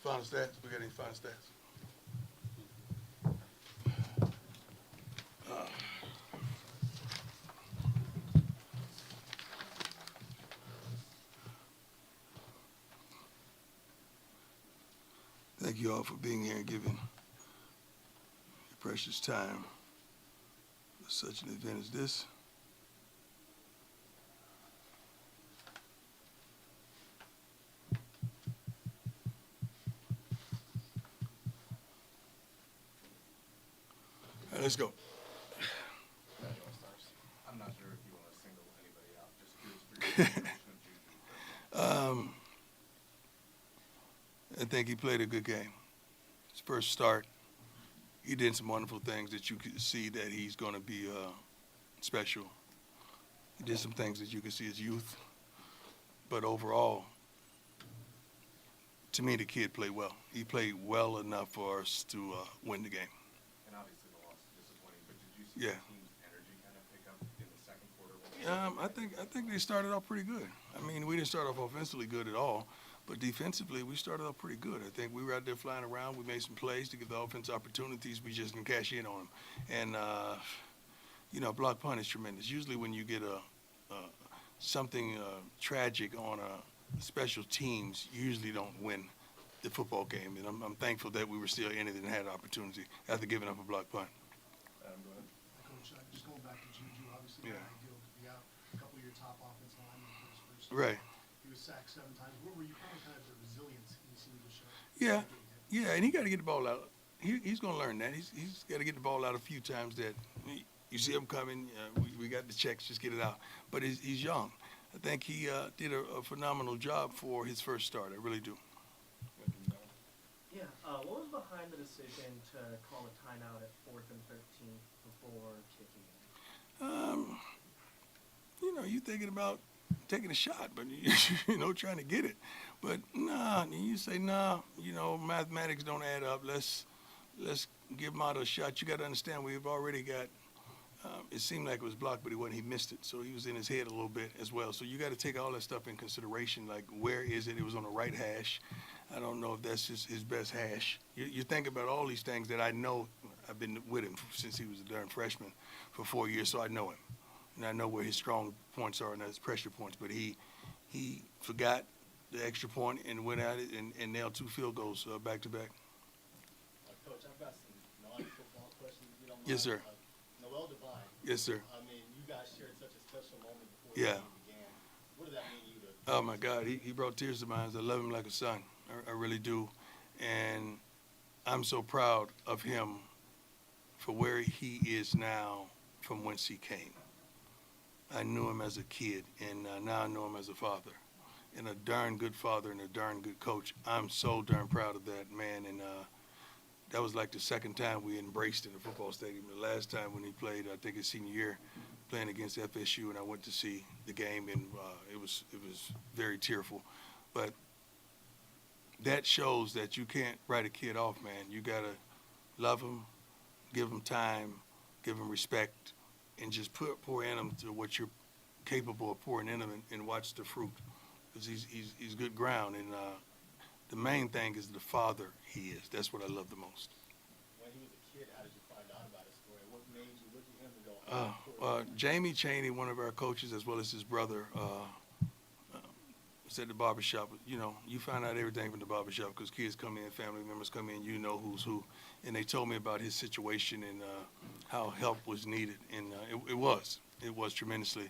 Final stats? We got any final stats? Thank you all for being here and giving your precious time for such an event as this. All right, let's go. I'm not sure if you want to single anybody out. Just curious for your I think he played a good game. His first start, he did some wonderful things that you could see that he's going to be special. He did some things that you could see his youth. But overall, to me, the kid played well. He played well enough for us to win the game. And obviously the loss is disappointing, but did you see the team's energy kind of pick up in the second quarter? I think they started off pretty good. I mean, we didn't start off offensively good at all. But defensively, we started off pretty good. I think we were out there flying around. We made some plays to give the offense opportunities. We just didn't cash in on them. And, block punt is tremendous. Usually when you get something tragic on special teams, you usually don't win the football game. And I'm thankful that we were still in it and had an opportunity after giving up a block punt. Go ahead. Coach, just going back to Juju, obviously, Yeah. ideal to be out a couple of your top offensive linemen for his first Right. He was sacked 7 times. What were you kind of the resilience he seemed to show? Yeah, and he got to get the ball out. He's going to learn that. He's got to get the ball out a few times that you see him coming. We got the checks, just get it out. But he's young. I think he did a phenomenal job for his first start. I really do. Yeah, what was behind the decision to call a timeout at 4th and 13 before kicking it? You thinking about taking a shot, but trying to get it. But you say mathematics don't add up. Let's give him out a shot. You got to understand we've already got. It seemed like it was blocked, but he missed it. So he was in his head a little bit as well. So you got to take all that stuff in consideration. Like, where is it? It was on the right hash. I don't know if that's his best hash. You think about all these things that I know. I've been with him since he was a darn freshman for 4 years, so I know him. And I know where his strong points are and his pressure points. But he forgot the extra point and went at it and nailed 2 field goals back to back. Coach, I've got some non-football questions, if you don't mind. Yes, sir. Noel Devine. Yes, sir. I mean, you guys shared such a special moment before Yeah. the game began. What did that mean to you? Oh, my God. He brought tears to my eyes. I love him like a son. I really do. And I'm so proud of him for where he is now from whence he came. I knew him as a kid, and now I know him as a father. And a darn good father and a darn good coach. I'm so darn proud of that man. And that was like the second time we embraced in the football stadium. The last time when he played, I think his senior year, playing against FSU, and I went to see the game, and it was very tearful. But that shows that you can't write a kid off, man. You got to love him, give him time, give him respect, and just pour in him to what you're capable of pouring in him and watch the fruit. Because he's good ground. And the main thing is the father he is. That's what I love the most. When he was a kid, how did you find out about his story? What made you look at him and go, Jamie Chaney, one of our coaches, as well as his brother, said the barbershop, you find out everything from the barbershop because kids come in, family members come in, you know who's who. And they told me about his situation and how help was needed. And it was tremendously.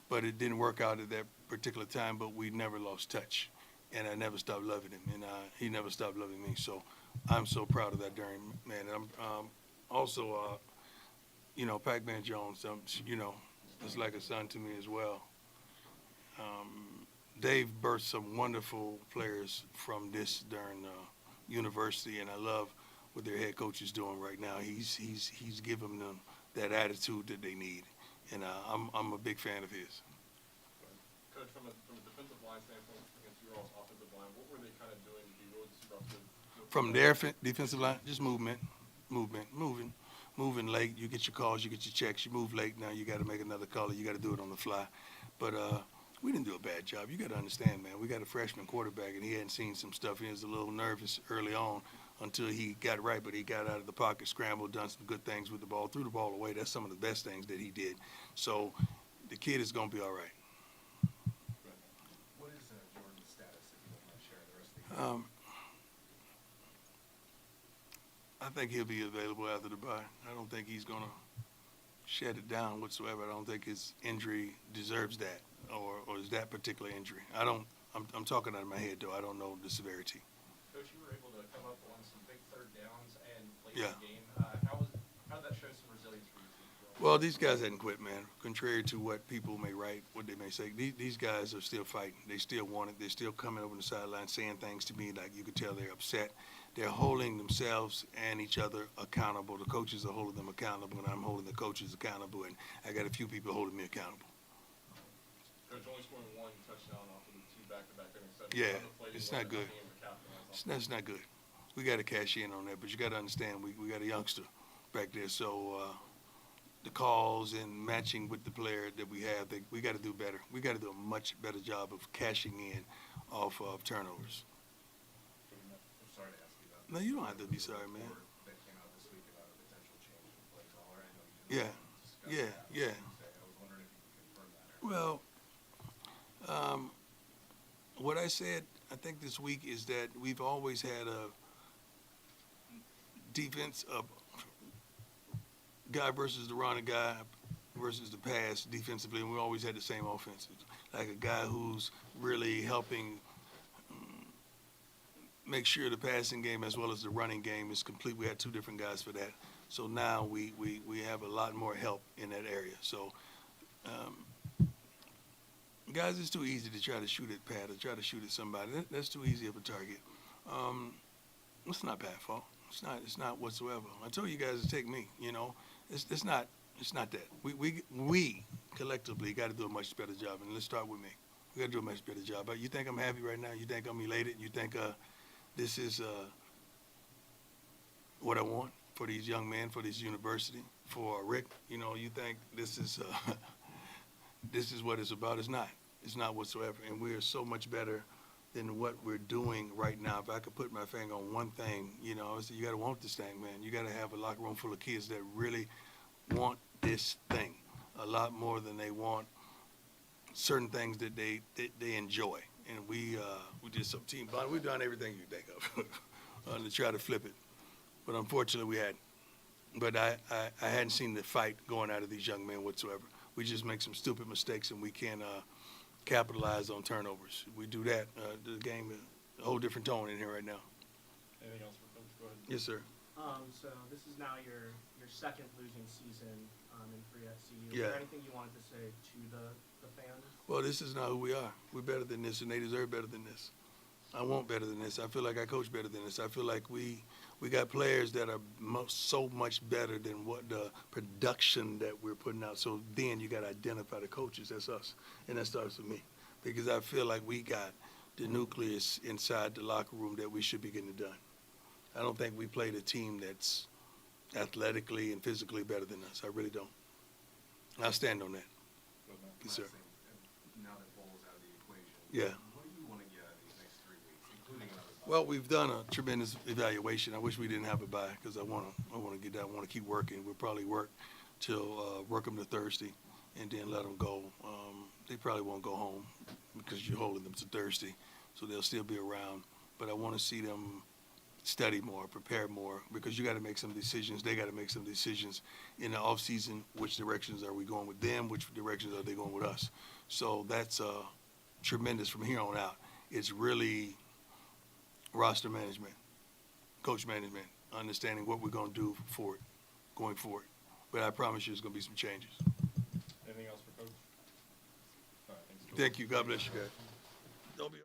But it didn't work out at that particular time, but we never lost touch. And I never stopped loving him, and he never stopped loving me. So I'm so proud of that darn man. And I'm also, Pac-Man Jones, is like a son to me as well. They've birthed some wonderful players from this darn university, and I love what their head coach is doing right now. He's giving them that attitude that they need, and I'm a big fan of his. Coach, from a defensive line standpoint against your all's offensive line, what were they kind of doing to be real disruptive? From their defensive line, just moving late. You get your calls, you get your checks, you move late. Now you got to make another call. You got to do it on the fly. But We didn't do a bad job. You got to understand, man. We got a freshman quarterback, and he hadn't seen some stuff. He was a little nervous early on until he got right, but he got out of the pocket, scrambled, done some good things with the ball, threw the ball away. That's some of the best things that he did. So the kid is going to be all right. What is Jordan's status, if you don't mind sharing the rest of the year? I think he'll be available after the bye. I don't think he's going to shut it down whatsoever. I don't think his injury deserves that, or is that particular injury. I'm talking out of my head, though. I don't know the severity. Coach, you were able to come up on some big third downs and late Yeah. in the game. How did that show some resilience for you? Well, these guys hadn't quit, man. Contrary to what people may write, what they may say, these guys are still fighting. They still want it. They're still coming over the sideline saying things to me like you could tell they're upset. They're holding themselves and each other accountable. The coaches are holding them accountable, and I'm holding the coaches accountable, and I got a few people holding me accountable. Coach, only scoring one touchdown off of the two back-to-back interceptions. Yeah, Other plays it's you not wanted good. nothing in to capitalize on. That's not good. We got to cash in on that, but you got to understand we got a youngster back there, so the calls and matching with the player that we have, we got to do better. We got to do a much better job of cashing in off of turnovers. I'm sorry to ask you about. No, you don't have to be sorry, man. That came out this week about a potential change in play caller. I know you didn't discuss Yeah, that on yeah. Tuesday. I was wondering if you could confirm that. Well, what I said, I think this week is that we've always had a defense of guy versus the running guy versus the pass defensively, and we always had the same offenses. Like a guy who's really helping make sure the passing game as well as the running game is complete. We had two different guys for that. So now we have a lot more help in that area. So, guys, it's too easy to try to shoot at Pat or try to shoot at somebody. That's too easy of a target. It's not Pat's fault. It's not whatsoever. I told you guys to take me. You know, it's not that. We collectively got to do a much better job, and let's start with me. We got to do a much better job. You think I'm happy right now? You think I'm elated? You think this is what I want for these young men, for this university, for Rick? You know, you think this is this is what it's about? It's not. It's not whatsoever. And we are so much better than what we're doing right now. If I could put my finger on one thing, you know, I said, you got to want this thing, man. You got to have a locker room full of kids that really want this thing a lot more than they want certain things that they enjoy. And we did some team bond. We've done everything you think of to try to flip it. But unfortunately, we hadn't. But I hadn't seen the fight going out of these young men whatsoever. We just make some stupid mistakes, and we can't capitalize on turnovers. If we do that, the game is a whole different tone in here right now. Anything else for Coach? Go ahead. Yes, sir. So this is now your second losing season in free FCU. Is Yeah. there anything you wanted to say to the fans? Well, this is not who we are. We're better than this, and they deserve better than this. I want better than this. I feel like I coach better than this. I feel like we got players that are so much better than what the production that we're putting out. So then you got to identify the coaches. That's us, and that starts with me, because I feel like we got the nucleus inside the locker room that we should be getting it done. I don't think we played a team that's athletically and physically better than us. I really don't. I stand on that. But Yes, sir. now that Bowles out of the equation, Yeah. what do you want to get out of these next 3 weeks, including another bye? Well, we've done a tremendous evaluation. I wish we didn't have a bye because I want to get that. I want to keep working. We'll probably work till work them to Thursday, and then let them go. They probably won't go home because you're holding them to Thursday, so they'll still be around. But I want to see them study more, prepare more, because you got to make some decisions. They got to make some decisions in the off season. Which directions are we going with them? Which directions are they going with us? So that's tremendous from here on out. It's really roster management, coach management, understanding what we're going to do for it, going forward. But I promise you there's going to be some changes. Anything else for Coach? All right, thanks, Coach. Thank you. God bless you guys. Don't be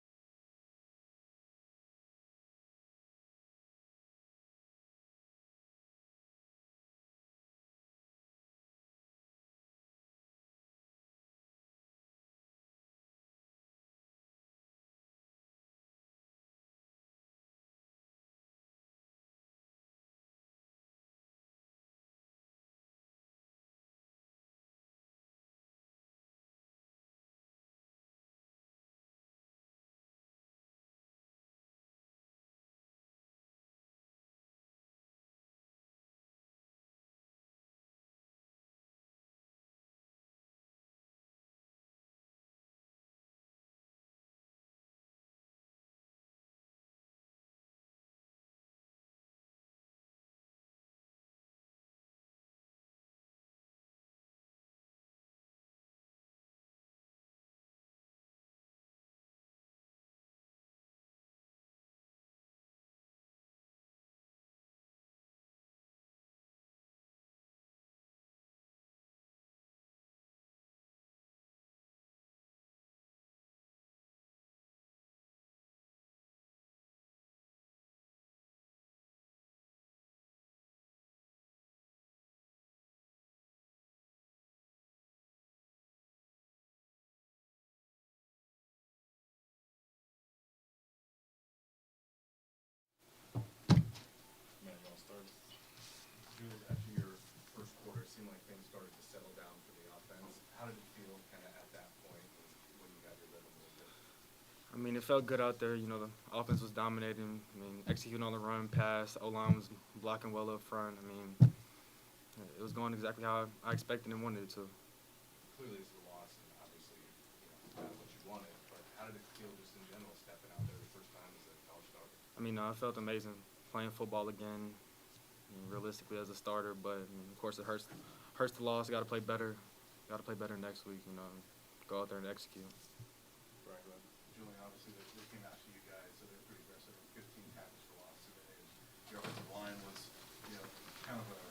I mean, it felt good out there. You know, the offense was dominating. I mean, executing on the run, pass. O-line was blocking well up front. I mean, it was going exactly how I expected and wanted it to. Clearly, it's a loss, and obviously, it's not what you wanted. But how did it feel just in general stepping out there the first time as a college starter? I mean, I felt amazing playing football again. I mean, realistically, as a starter, but I mean, of course, it hurts the loss. Got to play better. Got to play better next week. You know, go out there and execute. Right. Julian, obviously, they came out to you guys, so they're pretty aggressive. 15 tackles for loss today. And your offensive line was, kind of a,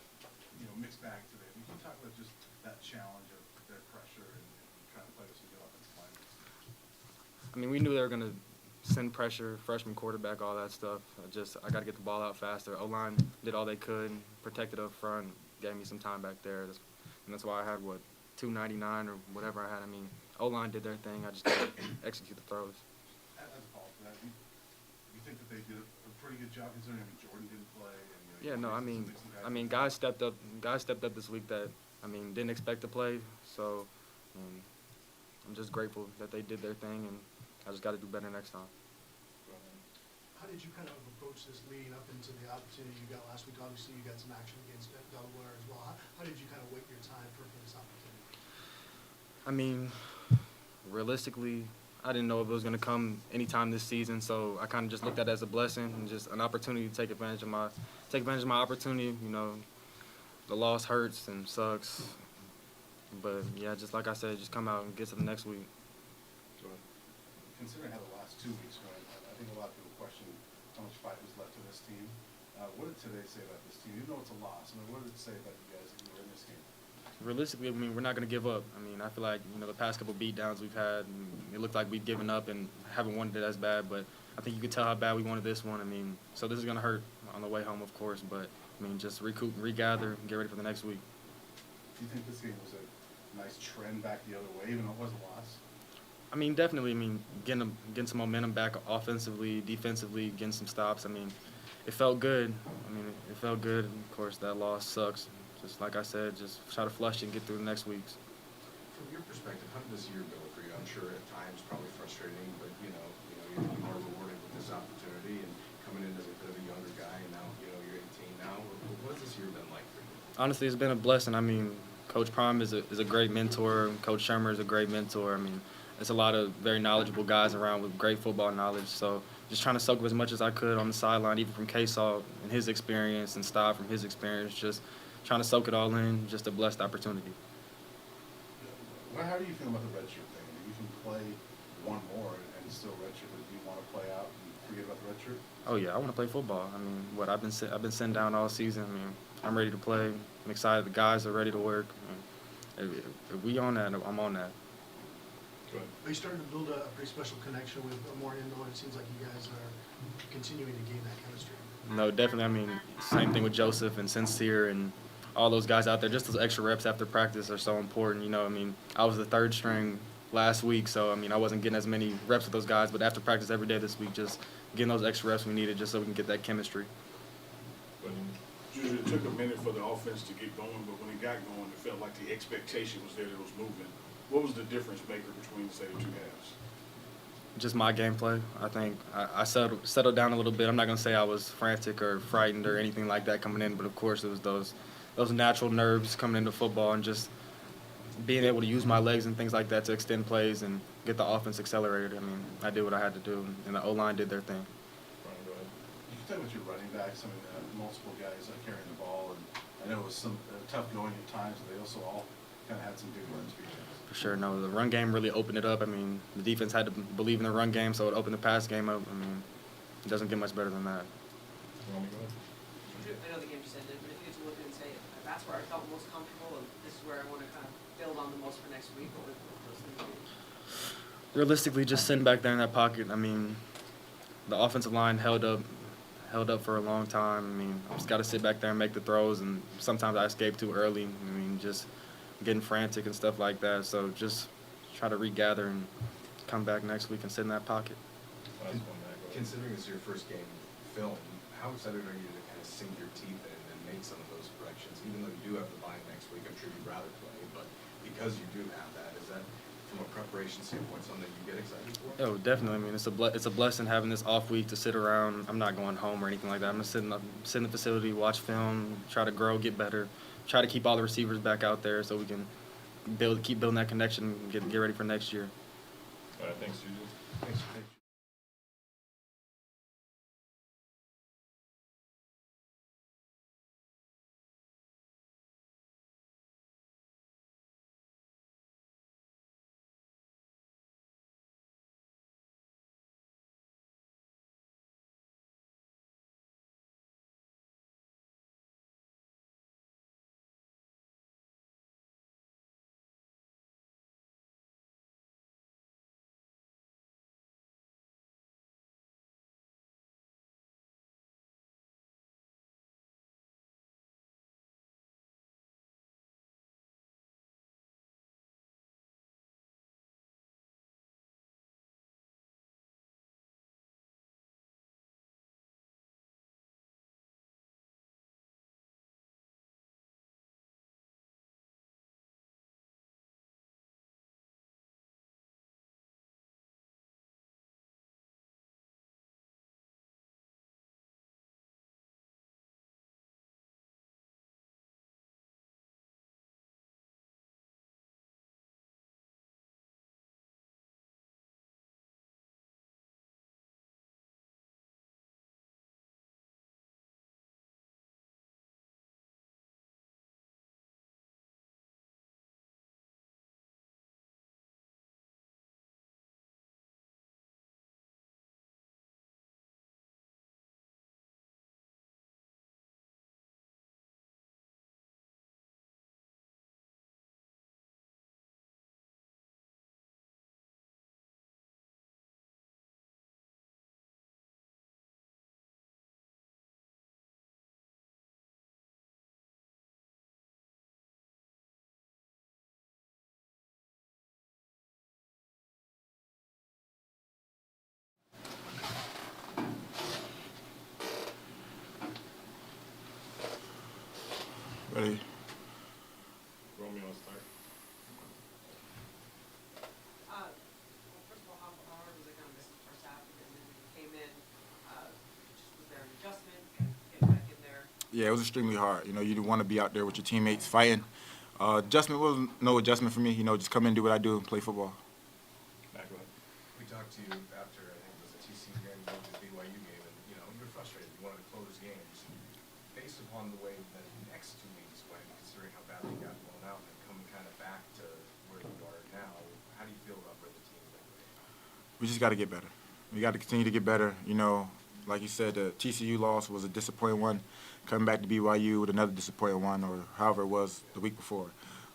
mixed bag today. Can you talk about just that challenge of their pressure and trying to play with some good offensive line? I mean, we knew they were going to send pressure, freshman quarterback, all that stuff. I got to get the ball out faster. O-line did all they could, protected up front, gave me some time back there. And that's why I had, 299 or whatever I had. I mean, O-line did their thing. I just got to execute the throws. As a follow-up to that, you think that they did a pretty good job considering Jordan didn't play? And, Yeah, no, I mean, guys stepped up. Guys stepped up this week that, didn't expect to play. So, I'm just grateful that they did their thing, and I just got to do better next time. How did you kind of approach this leading up into the opportunity you got last week? Obviously, you got some action against Delaware as well. How did you kind of wait your time for this opportunity? I mean, realistically, I didn't know if it was going to come anytime this season, so I kind of just looked at it as a blessing and just an opportunity to take advantage of my opportunity. You know, the loss hurts and sucks, but yeah, just like I said, just come out and get to the next week. Considering how the last 2 weeks went, I think a lot of people question how much fight was left to this team. What did today say about this team? Even though it's a loss, what did it say about you guys that you were in this game? Realistically, I mean, we're not going to give up. I mean, I feel like, the past couple beatdowns we've had, it looked like we've given up and haven't wanted it as bad, but I think you could tell how bad we wanted this one. I mean, so this is going to hurt on the way home, of course, but, just recoup, regather, and get ready for the next week. Do you think this game was a nice trend back the other way, even though it was a loss? I mean, definitely. Getting some momentum back offensively, defensively, getting some stops. It felt good. It felt good. Of course, that loss sucks. Just like I said, just try to flush it and get through the next weeks. From your perspective, how did this year go for you? I'm sure at times probably frustrating, but you're more rewarded with this opportunity and coming in as a bit of a younger guy, and now you're 18 now. What has this year been like for you? Honestly, it's been a blessing. Coach Prime is a great mentor. Coach Shermer is a great mentor. It's a lot of very knowledgeable guys around with great football knowledge. So just trying to soak up as much as I could on the sideline, even from K-Saw and his experience and style from his experience, just trying to soak it all in, just a blessed opportunity. How do you feel about the redshirt thing? You can play one more and still redshirt, but do you want to play out and forget about the redshirt? Oh, yeah, I want to play football. I've been sitting down all season. I'm ready to play. I'm excited. The guys are ready to work. If we on that, I'm on that. Are you starting to build a pretty special connection with Moriendo, and it seems like you guys are continuing to gain that chemistry? No, definitely. Same thing with Joseph and Sincere and all those guys out there. Just those extra reps after practice are so important. I was the third string last week, so I wasn't getting as many reps with those guys. But after practice every day this week, just getting those extra reps we needed just so we can get that chemistry. But usually it took a minute for the offense to get going, but when it got going, it felt like the expectation was there, that it was moving. What was the difference maker between, say, the two halves? Just my gameplay. I think I settled down a little bit. I'm not going to say I was frantic or frightened or anything like that coming in, but of course it was those natural nerves coming into football and just being able to use my legs and things like that to extend plays and get the offense accelerated. I did what I had to do, and the O-line did their thing. You can talk about your running backs. Multiple guys carrying the ball, and I know it was some tough going at times, but they also all kind of had some big runs for you guys. For sure. No, the run game really opened it up. The defense had to believe in the run game, so it opened the pass game up. It doesn't get much better than that. Go ahead. I know the game just ended, but if you could look and say, that's where I felt most comfortable, and this is where I want to kind of build on the most for next week, what would those things be? Realistically, just sitting back there in that pocket, the offensive line held up for a long time. I just got to sit back there and make the throws, and sometimes I escape too early. Just getting frantic and stuff like that. So just try to regather and come back next week and sit in that pocket. Considering this is your first game film, how excited are you to kind of sink your teeth in and make some of those corrections? Even though you do have the bye next week, I'm sure you'd rather play, but because you do have that, is that for from a preparation standpoint, something that you get excited for? Oh, definitely. I mean, it's a blessing having this off week to sit around. I'm not going home or anything like that. I'm gonna sit in the facility, watch film, try to grow, get better, try to keep all the receivers back out there so we can keep building that connection, and get ready for next year. All right, thanks, Julian. Thanks. Ready? Romeo, start. Well, first of all, how hard was it kind of miss the first half, and then when you came in, just was there an adjustment, get back in there? Yeah, it was extremely hard. You know, you want to be out there with your teammates fighting. Adjustment was no adjustment for me. You know, just come in, do what I do, and play football. Matt, go ahead. We talked to you after, I think it was a TCU game, you went to the BYU game, and, you know, you were frustrated. You wanted to close games. Based upon the way the next 2 weeks went, considering how badly you got blown out, and coming kind of back to where you are now, how do you feel about where the team's at? We just got to get better. We got to continue to get better. You know, like you said, the TCU loss was a disappointing one. Coming back to BYU with another disappointing one, or however it was the week before.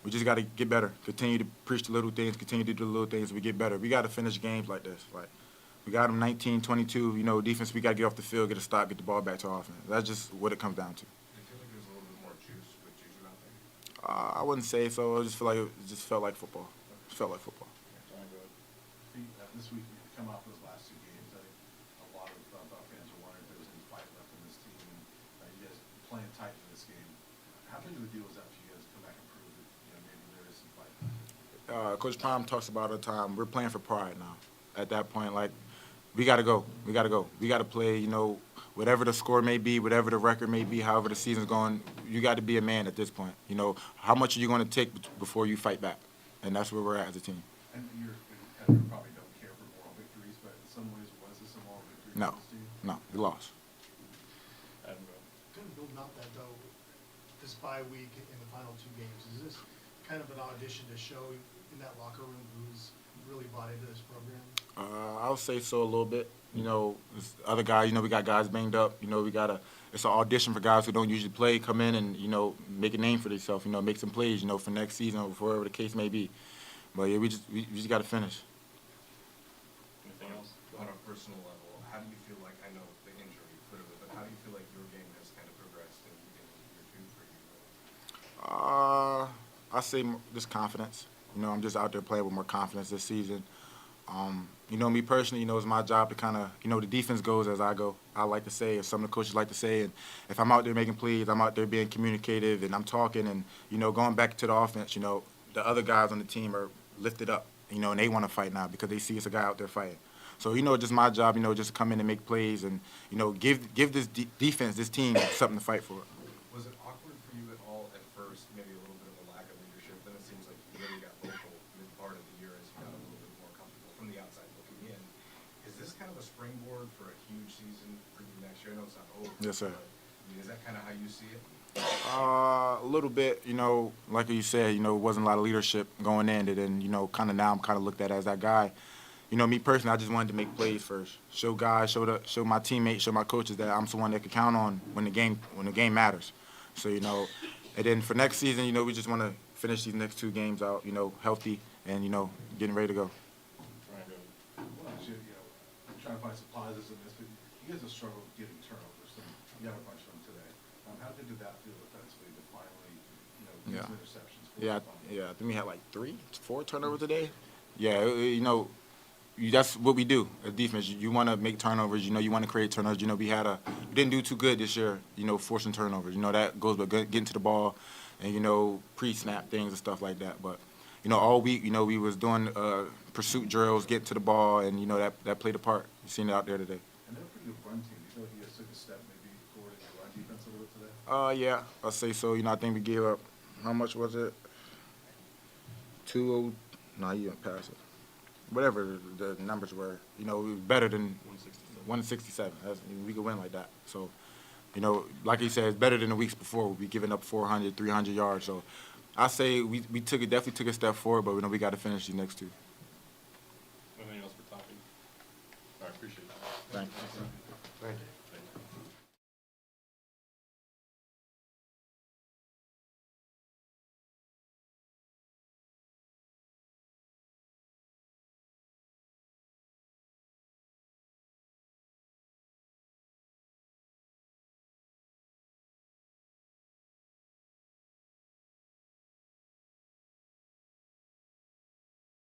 We just got to get better. Continue to preach the little things. Continue to do the little things. We get better. We got to finish games like this. Like, we got them 19-22. You know, defense. We got to get off the field, get a stop, get the ball back to our offense. That's just what it comes down to. Do you feel like there's a little bit more juice with Juju out there? I wouldn't say so. I just feel like it just felt like football. It felt like football. John, go ahead. This week, you come off those last 2 games. I think a lot of Buck fans are wondering if there was any fight left in this team. And you guys playing tight in this game. How big of a deal is that for you guys to come back and prove that, you know, maybe there is some fight? Coach Prime talks about all the time. We're playing for pride now. At that point, like, we got to go. We got to go. We got to play, you know, whatever the score may be, whatever the record may be, however the season's going, you got to be a man at this point. You know, how much are you going to take before you fight back? And that's where we're at as a team. And you probably don't care for moral victories, but in some ways, was this a moral victory No, for this team? no, we lost. Adam, go ahead. Kind of building out that though, this bye week in the final 2 games, is this kind of an audition to show in that locker room who's really bought into this program? I'll say so a little bit. You know, this other guys, you know, we got guys banged up. You know, it's an audition for guys who don't usually play, come in and, you know, make a name for themselves, you know, make some plays, you know, for next season or whatever the case may be. But, yeah, we just got to finish. Anything else? On a personal level, how do you feel like, I know the injury put it, but how do you feel like your game has kind of progressed in year 2 for you? I say just confidence. You know, I'm just out there playing with more confidence this season. You know, me personally, you know, it's my job to kind of, you know, the defense goes as I go. I like to say, as some of the coaches like to say, and if I'm out there making plays, I'm out there being communicative, and I'm talking, and, you know, going back to the offense, you know, the other guys on the team are lifted up, and they want to fight now because they see it's a guy out there fighting. So, just my job, just to come in and make plays and, give this defense, this team, something to fight for. Was it awkward for you at all at first, maybe a little bit of a lack of leadership? Then it seems like you really got vocal mid part of the year as you got a little bit more comfortable from the outside looking in. Is this kind of a springboard for a huge season for you next year? I know it's not over. Yes, sir. But, I mean, is that kind of how you see it? A little bit, like you said, it wasn't a lot of leadership going in, and then, kind of now I'm kind of looked at as that guy. Me personally, I just wanted to make plays first, show guys, show my teammates, show my coaches that I'm someone that can count on when the game matters. So, and then for next season, we just want to finish these next 2 games out, healthy and, getting ready to go. Trying to, well, I'm trying to find some positives in this, but you guys have struggled getting turnovers. You got a bunch of them today. How good did that feel defensively to finally, get some interceptions? Yeah. I think we had like 4 turnovers today. Yeah, that's what we do as defense. You want to make turnovers. You want to create turnovers. We didn't do too good this year. Forcing turnovers. That goes with getting to the ball, and pre-snap things and stuff like that. But all week, we was doing pursuit drills, getting to the ball, and that played a part. You seen it out there today. And they're a pretty good run team. You feel like you guys took a step maybe forward in your run defense a little bit today? Yeah, I'll say so. I think we gave up. How much was it? 2-0. No, you didn't pass it. Whatever the numbers were, it was better than 167. We could win like that. So, like he said, it's better than the weeks before. We'd be giving up 400, 300 yards. So, I say we definitely took a step forward, but we got to finish these next 2. Anything else for Tawfiq? All right, appreciate that. Thank you. Thank you.